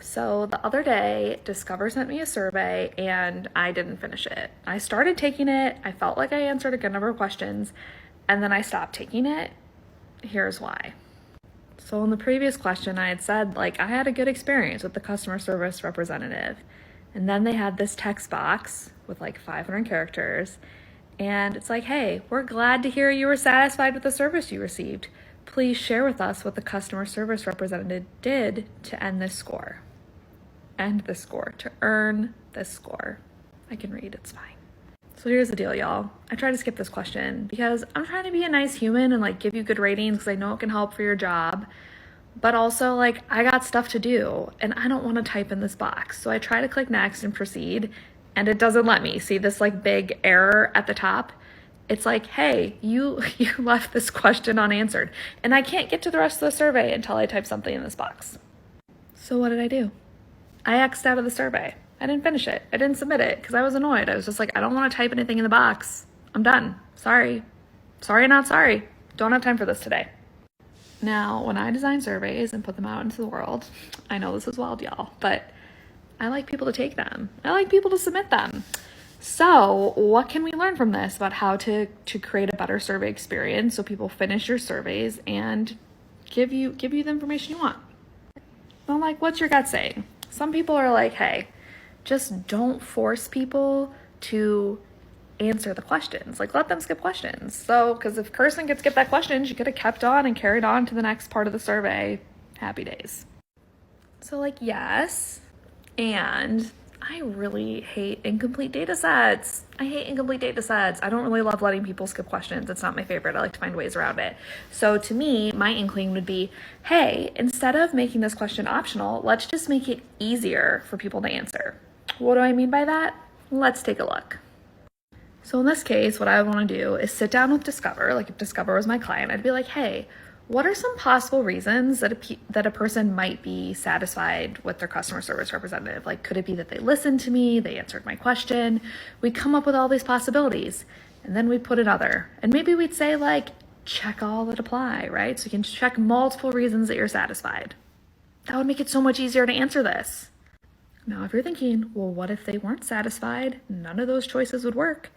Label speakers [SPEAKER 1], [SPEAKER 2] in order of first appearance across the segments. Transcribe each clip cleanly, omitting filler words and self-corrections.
[SPEAKER 1] So the other day, Discover sent me a survey and I didn't finish it. I started taking it, I felt like I answered a good number of questions, and then I stopped taking it. Here's why. So in the previous question, I had said, I had a good experience with the customer service representative. And then they had this text box with 500 characters. And it's like, hey, we're glad to hear you were satisfied with the service you received. Please share with us what the customer service representative did to end this score. End this score, to earn this score. I can read, it's fine. So here's the deal, y'all. I try to skip this question because I'm trying to be a nice human and give you good ratings because I know it can help for your job. But also I got stuff to do and I don't want to type in this box. So I try to click next and proceed and it doesn't let me. See this big error at the top? It's hey, you left this question unanswered. And I can't get to the rest of the survey until I type something in this box. So what did I do? I X'd out of the survey. I didn't finish it. I didn't submit it because I was annoyed. I was just I don't want to type anything in the box. I'm done. Sorry. Sorry, not sorry. Don't have time for this today. Now, when I design surveys and put them out into the world, I know this is wild, y'all, but I like people to take them. I like people to submit them. So what can we learn from this about how to create a better survey experience so people finish your surveys and give you the information you want? Well, what's your gut saying? Some people are hey, just don't force people to answer the questions. Let them skip questions. So, because if Kirsten could skip that question, she could have kept on and carried on to the next part of the survey. Happy days. So, yes, and I really hate incomplete data sets. I hate incomplete data sets. I don't really love letting people skip questions. It's not my favorite. I like to find ways around it. So to me, my inkling would be, hey, instead of making this question optional, let's just make it easier for people to answer. What do I mean by that? Let's take a look. So in this case, what I would want to do is sit down with Discover. If Discover was my client, I'd be hey, what are some possible reasons that a person might be satisfied with their customer service representative? Could it be that they listened to me, they answered my question? We'd come up with all these possibilities, and then we'd put another. And maybe we'd say check all that apply, right? So you can check multiple reasons that you're satisfied. That would make it so much easier to answer this. Now, if you're thinking, well, what if they weren't satisfied? None of those choices would work.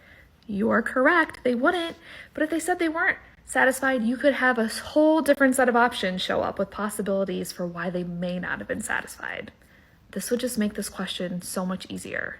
[SPEAKER 1] You are correct, they wouldn't. But if they said they weren't satisfied, you could have a whole different set of options show up with possibilities for why they may not have been satisfied. This would just make this question so much easier.